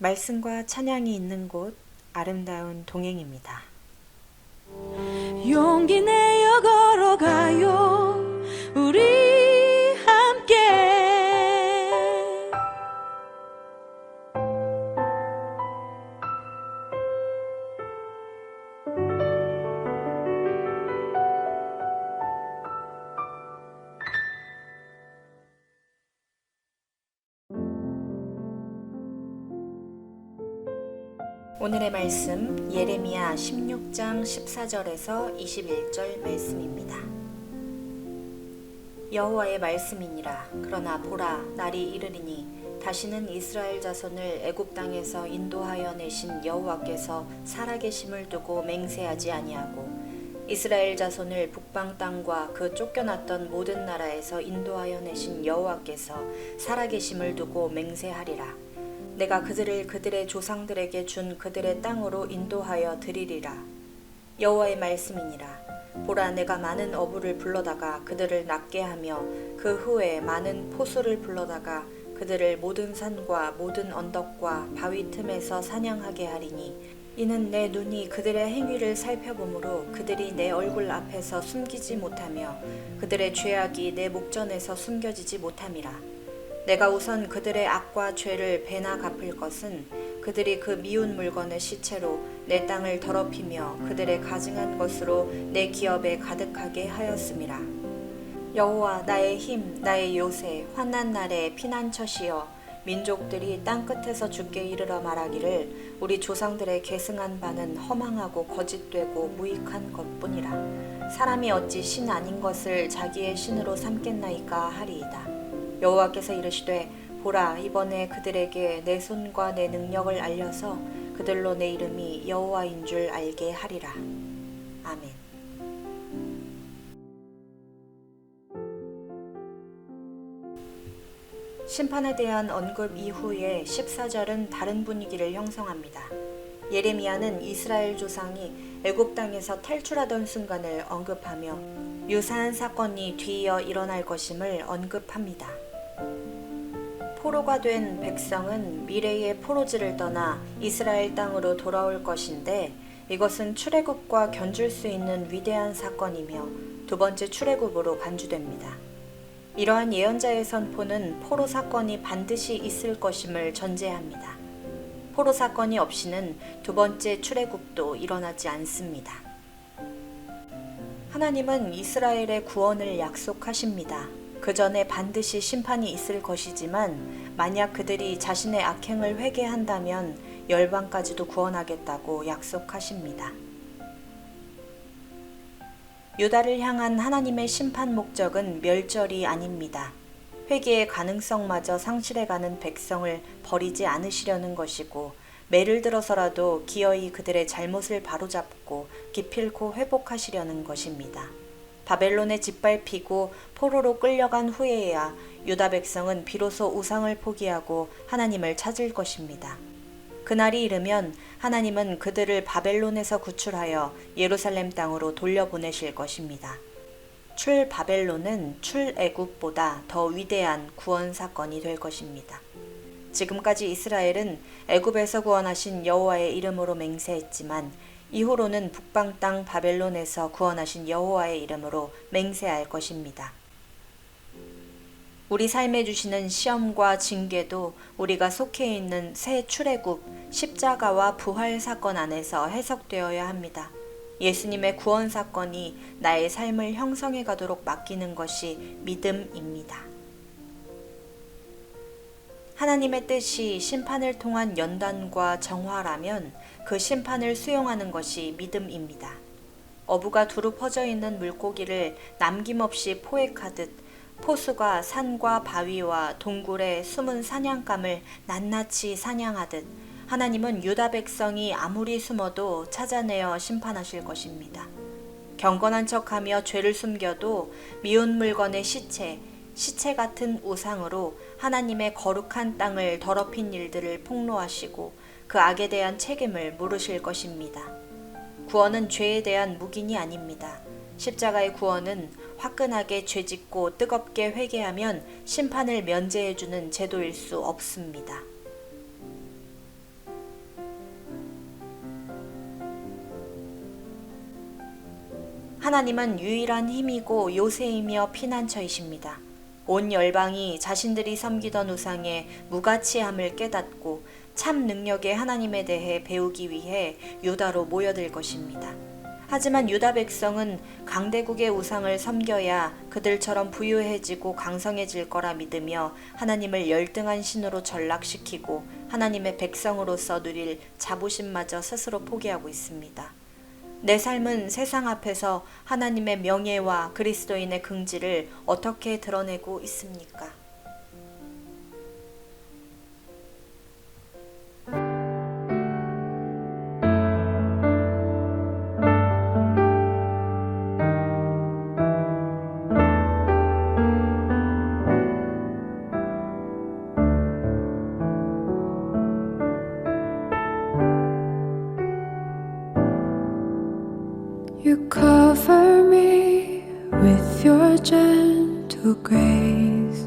말씀과 찬양이 있는 곳, 아름다운 동행입니다. 용기 내어 걸어가요 우리 함께. 오늘의 말씀 예레미야 16장 14절에서 21절 말씀입니다. 여호와의 말씀이니라. 그러나 보라, 날이 이르리니 다시는 이스라엘 자손을 애굽 땅에서 인도하여 내신 여호와께서 살아계심을 두고 맹세하지 아니하고 이스라엘 자손을 북방 땅과 그 쫓겨났던 모든 나라에서 인도하여 내신 여호와께서 살아계심을 두고 맹세하리라. 내가 그들을 그들의 조상들에게 준 그들의 땅으로 인도하여 드리리라. 여호와의 말씀이니라. 보라, 내가 많은 어부를 불러다가 그들을 낫게 하며 그 후에 많은 포수를 불러다가 그들을 모든 산과 모든 언덕과 바위 틈에서 사냥하게 하리니 이는 내 눈이 그들의 행위를 살펴보므로 그들이 내 얼굴 앞에서 숨기지 못하며 그들의 죄악이 내 목전에서 숨겨지지 못함이라. 내가 우선 그들의 악과 죄를 배나 갚을 것은 그들이 그 미운 물건의 시체로 내 땅을 더럽히며 그들의 가증한 것으로 내 기업에 가득하게 하였음이라. 여호와 나의 힘, 나의 요새, 환난 날의 피난처시여, 민족들이 땅 끝에서 주께 이르러 말하기를 우리 조상들의 계승한 바는 허망하고 거짓되고 무익한 것뿐이라. 사람이 어찌 신 아닌 것을 자기의 신으로 삼겠나이까 하리이다. 여호와께서 이르시되 보라, 이번에 그들에게 내 손과 내 능력을 알려서 그들로 내 이름이 여호와인 줄 알게 하리라. 아멘. 심판에 대한 언급 이후에 14절은 다른 분위기를 형성합니다. 예레미야는 이스라엘 조상이 애굽 땅에서 탈출하던 순간을 언급하며 유사한 사건이 뒤이어 일어날 것임을 언급합니다. 포로가 된 백성은 미래의 포로지를 떠나 이스라엘 땅으로 돌아올 것인데 이것은 출애굽과 견줄 수 있는 위대한 사건이며 두 번째 출애굽으로 간주됩니다. 이러한 예언자의 선포는 포로 사건이 반드시 있을 것임을 전제합니다. 포로 사건이 없이는 두 번째 출애굽도 일어나지 않습니다. 하나님은 이스라엘의 구원을 약속하십니다. 그 전에 반드시 심판이 있을 것이지만 만약 그들이 자신의 악행을 회개한다면 열방까지도 구원하겠다고 약속하십니다. 유다를 향한 하나님의 심판 목적은 멸절이 아닙니다. 회개의 가능성마저 상실해가는 백성을 버리지 않으시려는 것이고 매를 들어서라도 기어이 그들의 잘못을 바로잡고 기필코 회복하시려는 것입니다. 바벨론에 짓밟히고 포로로 끌려간 후에야 유다 백성은 비로소 우상을 포기하고 하나님을 찾을 것입니다. 그날이 이르면 하나님은 그들을 바벨론에서 구출하여 예루살렘 땅으로 돌려보내실 것입니다. 출 바벨론은 출 애굽보다 더 위대한 구원 사건이 될 것입니다. 지금까지 이스라엘은 애굽에서 구원하신 여호와의 이름으로 맹세했지만 이후로는 북방 땅 바벨론에서 구원하신 여호와의 이름으로 맹세할 것입니다. 우리 삶에 주시는 시험과 징계도 우리가 속해 있는 새 출애굽, 십자가와 부활 사건 안에서 해석되어야 합니다. 예수님의 구원 사건이 나의 삶을 형성해 가도록 맡기는 것이 믿음입니다. 하나님의 뜻이 심판을 통한 연단과 정화라면 그 심판을 수용하는 것이 믿음입니다. 어부가 두루 퍼져 있는 물고기를 남김없이 포획하듯 포수가 산과 바위와 동굴의 숨은 사냥감을 낱낱이 사냥하듯 하나님은 유다 백성이 아무리 숨어도 찾아내어 심판하실 것입니다. 경건한 척하며 죄를 숨겨도 미운 물건의 시체 같은 우상으로 하나님의 거룩한 땅을 더럽힌 일들을 폭로하시고 그 악에 대한 책임을 물으실 것입니다. 구원은 죄에 대한 묵인이 아닙니다. 십자가의 구원은 화끈하게 죄짓고 뜨겁게 회개하면 심판을 면제해주는 제도일 수 없습니다. 하나님은 유일한 힘이고 요새이며 피난처이십니다. 온 열방이 자신들이 섬기던 우상의 무가치함을 깨닫고 참 능력의 하나님에 대해 배우기 위해 유다로 모여들 것입니다. 하지만 유다 백성은 강대국의 우상을 섬겨야 그들처럼 부유해지고 강성해질 거라 믿으며 하나님을 열등한 신으로 전락시키고 하나님의 백성으로서 누릴 자부심마저 스스로 포기하고 있습니다. 내 삶은 세상 앞에서 하나님의 명예와 그리스도인의 긍지를 어떻게 드러내고 있습니까? You cover me with your gentle grace.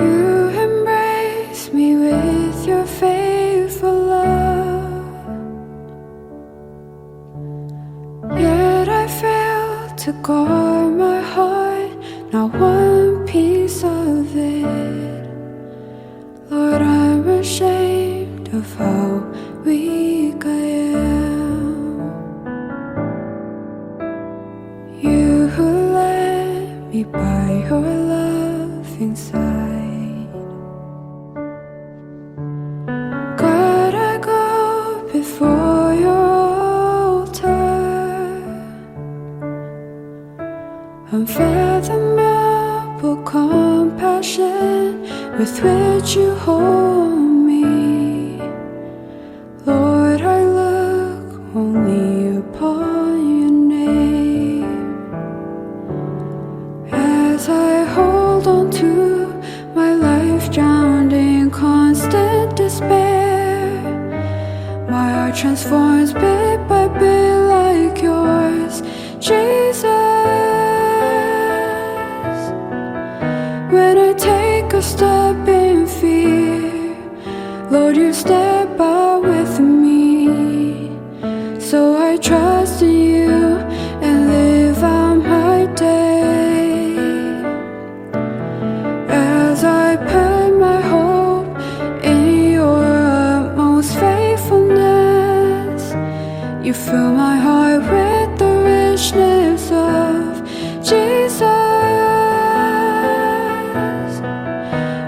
You embrace me with your faithful love. Yet I fail to guard my heart, not one piece of it. Lord, I'm ashamed of how weak I am. You who led me by your loving side. God, I go before your altar. Unfathomable compassion with which you hold me. Lord, I look only upon your name. As I hold on to my life drowned in constant despair, my heart transforms bit by bit like yours, Jesus. When I take a step in fear, Lord, you step out with me. So I trust in you and live out my day. As I put my hope in your utmost faithfulness, you fill my heart with the richness of Jesus.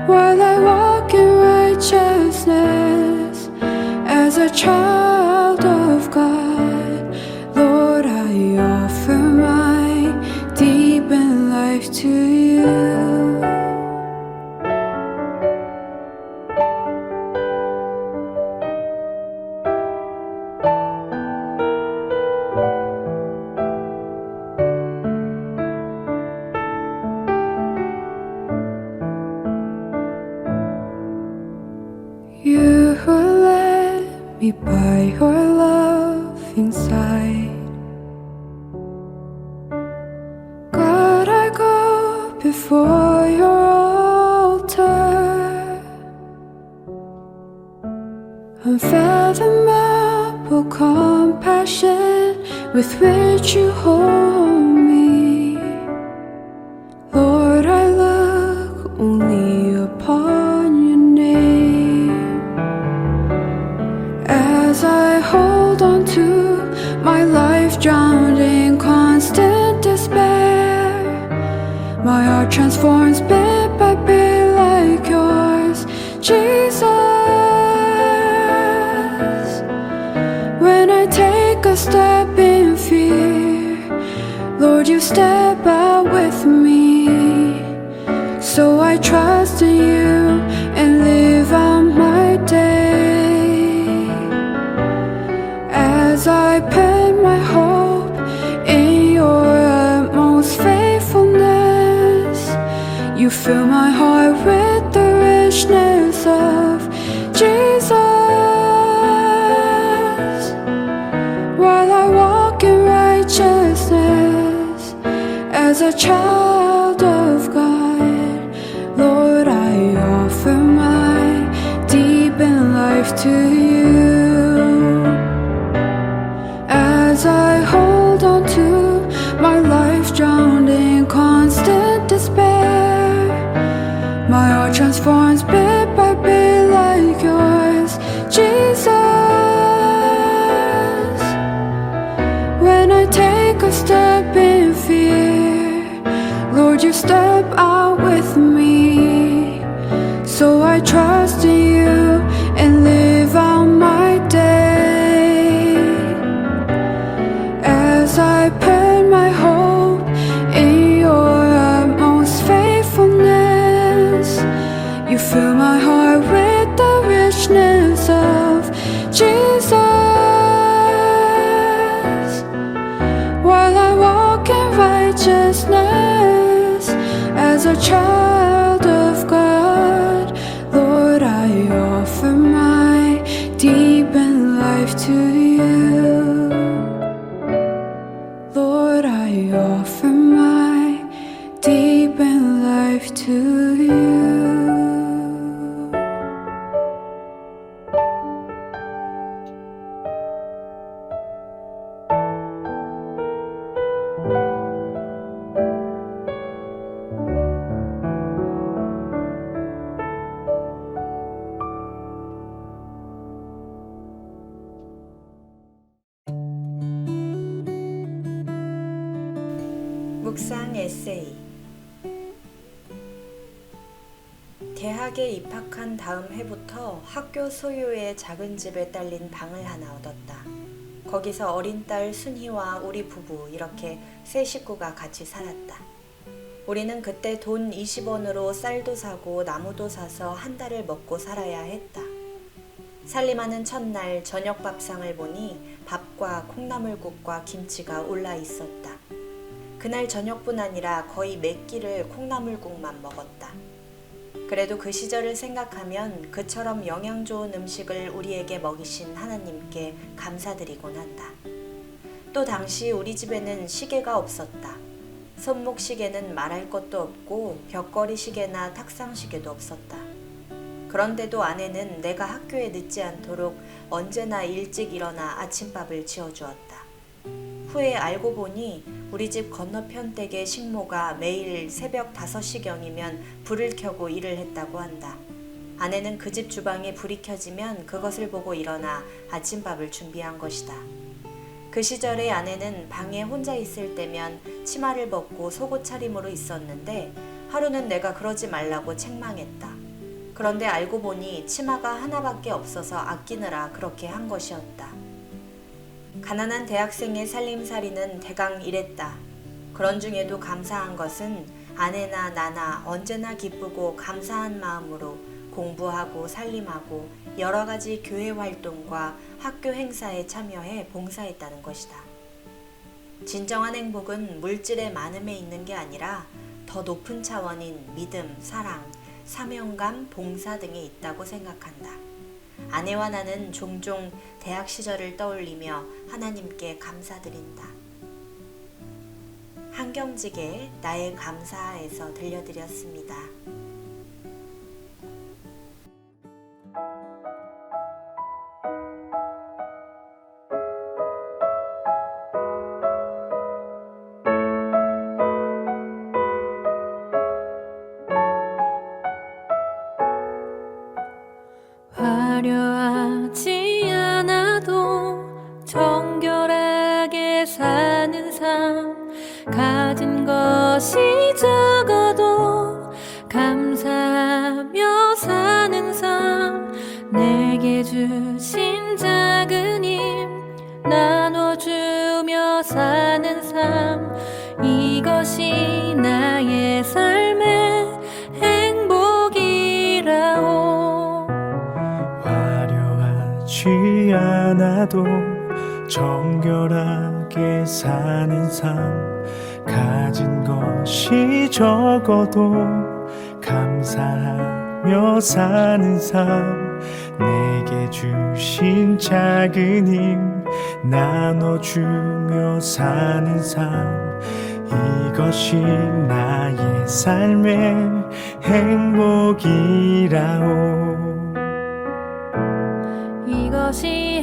While I walk in righteousness as a child of God, Lord, I offer my deepened life to you. You who led me by your loving side. God, I go before your altar. Unfathomable compassion with which you hold me. Lord, I look only upon your name. As I hold on to my life drowned in constant despair, my heart transforms bit by bit like yours, Jesus. When I take a step in fear, Lord, you step out with me. So I trust in you and live out my day. As I put my hope in your utmost faithfulness, you fill my heart with the richness of Jesus. While I walk in righteousness as a child of God, Lord, I offer my deepened life to you. As I transforms bit by bit like yours, Jesus. When I take a step in fear, Lord, you step out with me. So I trust in you and live out my day as I put my hope in your utmost faithfulness. You fill my heart with the richness of Jesus. While I walk in righteousness as a child of God, Lord, I offer my deepened life to you. Lord, I offer my deepened life to you. 묵상 에세이. 대학에 입학한 다음 해부터 학교 소유의 작은 집에 딸린 방을 하나 얻었다. 거기서 어린 딸 순희와 우리 부부 이렇게 세 식구가 같이 살았다. 우리는 그때 돈 20원으로 쌀도 사고 나무도 사서 한 달을 먹고 살아야 했다. 살림하는 첫날 저녁 밥상을 보니 밥과 콩나물국과 김치가 올라 있었다. 그날 저녁뿐 아니라 거의 몇 끼를 콩나물국만 먹었다. 그래도 그 시절을 생각하면 그처럼 영양 좋은 음식을 우리에게 먹이신 하나님께 감사드리곤 한다. 또 당시 우리 집에는 시계가 없었다. 손목 시계는 말할 것도 없고 벽걸이 시계나 탁상 시계도 없었다. 그런데도 아내는 내가 학교에 늦지 않도록 언제나 일찍 일어나 아침밥을 지어주었다. 후에 알고 보니 우리 집 건너편 댁의 식모가 매일 새벽 5시경이면 불을 켜고 일을 했다고 한다. 아내는 그 집 주방에 불이 켜지면 그것을 보고 일어나 아침밥을 준비한 것이다. 그 시절에 아내는 방에 혼자 있을 때면 치마를 벗고 속옷 차림으로 있었는데 하루는 내가 그러지 말라고 책망했다. 그런데 알고 보니 치마가 하나밖에 없어서 아끼느라 그렇게 한 것이었다. 가난한 대학생의 살림살이는 대강 이랬다. 그런 중에도 감사한 것은 아내나 나나 언제나 기쁘고 감사한 마음으로 공부하고 살림하고 여러 가지 교회 활동과 학교 행사에 참여해 봉사했다는 것이다. 진정한 행복은 물질의 많음에 있는 게 아니라 더 높은 차원인 믿음, 사랑, 사명감, 봉사 등에 있다고 생각한다. 아내와 나는 종종 대학 시절을 떠올리며 하나님께 감사드린다. 한경직의 나의 감사에서 들려드렸습니다. 화려하지 않아도 정결하게 사는 삶, 가진 것이 적어도 감사하며 사는 삶, 내게 주신 작은 힘 나눠주며 사는 삶, 이것이 나의 삶의 행복이라오. 화려하지 않아도 정결하게 사는 삶, 가진 것이 적어도 감사하며 사는 삶, 내게 주신 작은 힘 나눠주며 사는 삶, 이것이 나의 삶의 행복이라오. 이것이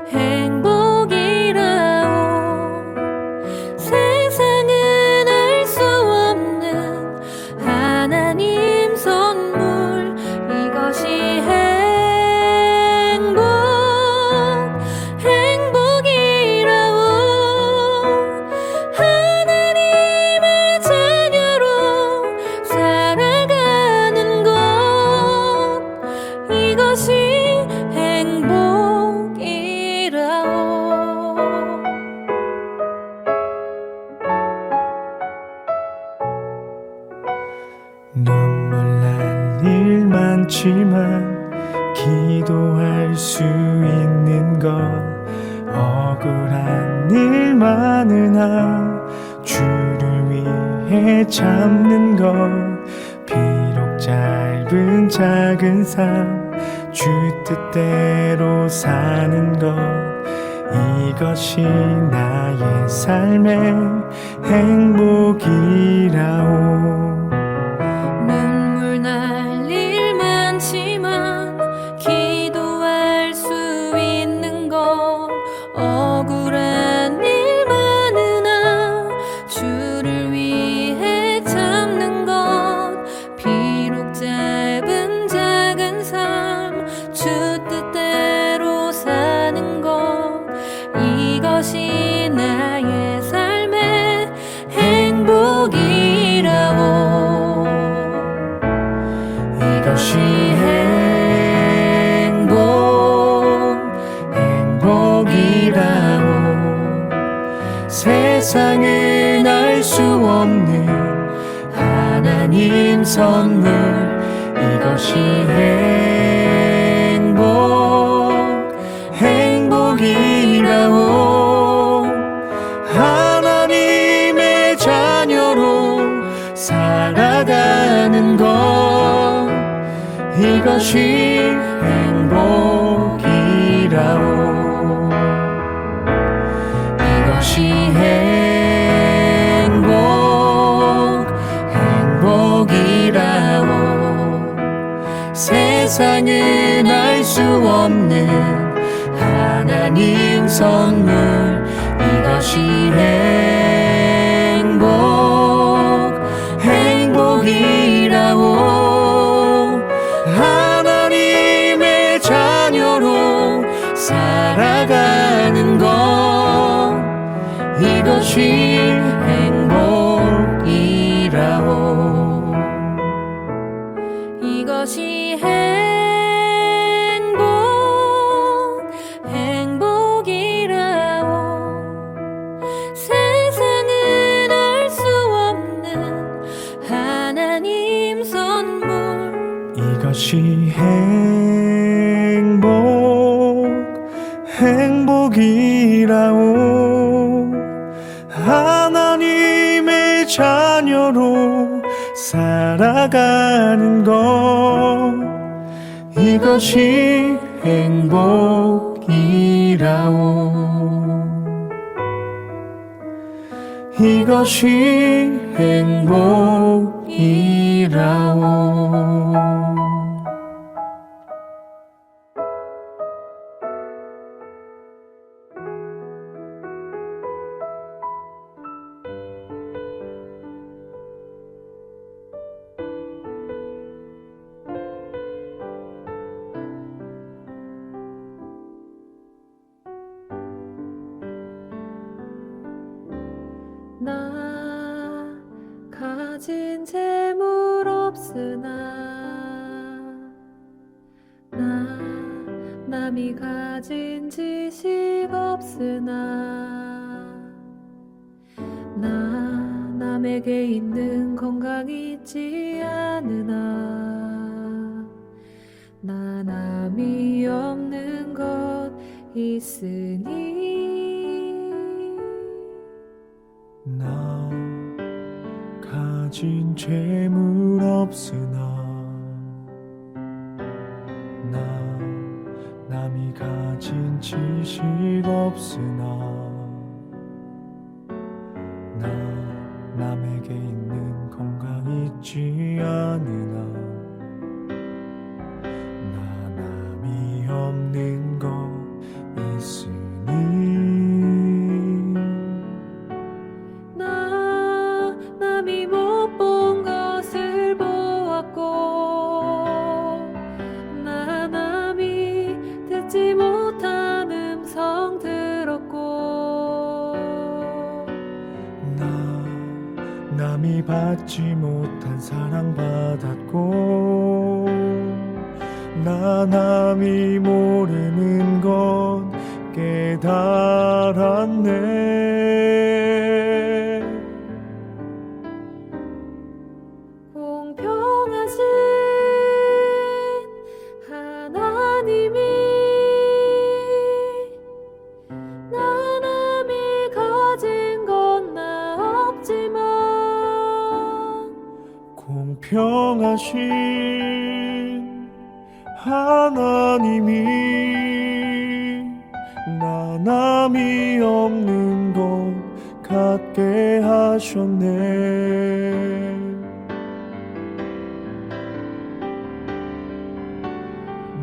행복이라오. 세상은 알 수 없는 눈물 날 일 많지만 기도할 수 있는 것 억울한 일 많으나 주를 위해 참는 것 비록 짧은 작은 삶 주 뜻대로 사는 것 이것이 나의 삶의 행복이라오. 눈물 날 일 많지만 기도할 수 있는 것 억울한 일 많으나 주를 위해 참는 것 비록 짧은 작은 삶 주 뜻대로 사는 것 이것이 나의 삶의 행복이라오. 이것이 행복이라오. 세상은 알 수 없는 하나님 선물 이것이 행복이라오. 하나님의 자녀로 살아가는 것 이것이 행복이라오. 이것이 행복이라오. 세상은 알 수 없는 하나님 선물 이것이 행복이라오. 하나님의 자녀로 살아가는 것 이것이 행복이라오. 이것이 행복이라오. 세상은 알 수 없는 하나님 선물 이것이 행복이라오. 하나님의 자녀로 살아가는 것 이것이 행복이라오. 이것이 행복이라오. 나 가진 재물 없으나 나 남이 가진 지식 없으나 나 남에게 있는 건강 있지 않으나 나 남이 없는 것 있으니 나 가진 재물 없으나 나 남이 가진 지식 없으나 나 남에게 있는 건강 있지 않으나 나 남이 없는 것 있으니 남이 못 본 것을 보았고 나 남이 듣지 못한 음성 들었고 나 남이 받지 못한 사랑 받았고 나 남이 모르는 것 깨달았네. 공평 공평하신 하나님이 나 남이 없는 것 같게 하셨네.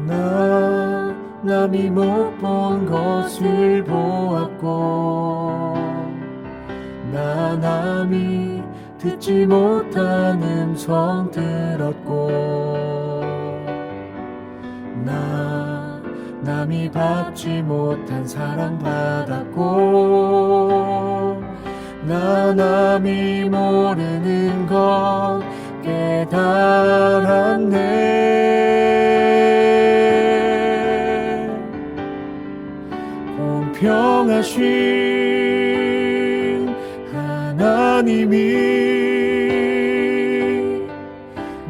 나 남이 못 본 것을 보았고 나 남이 듣지 못한 음성 들었고 나 남이 받지 못한 사랑 받았고 나 남이 모르는 것 깨달았네. 공평하신 하나님이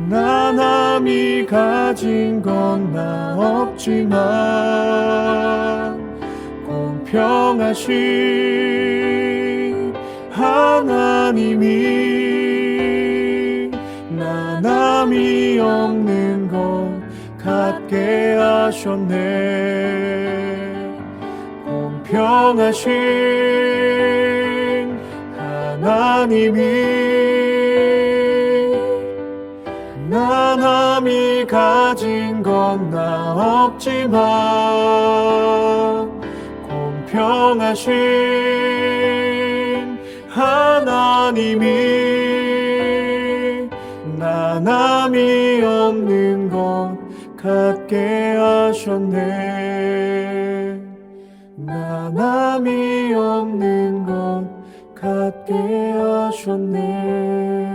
나 남이 가진 건 나 없지만 공평하신 하나님이 나 남이 없는 것 같게 하셨네. 공평하신 하나님이 나 남이 가진 건 나 없지만 공평하신 하나님이 나 남이 없는 것 같게 하셨네. 나 남이 없는 것 같게 하셨네.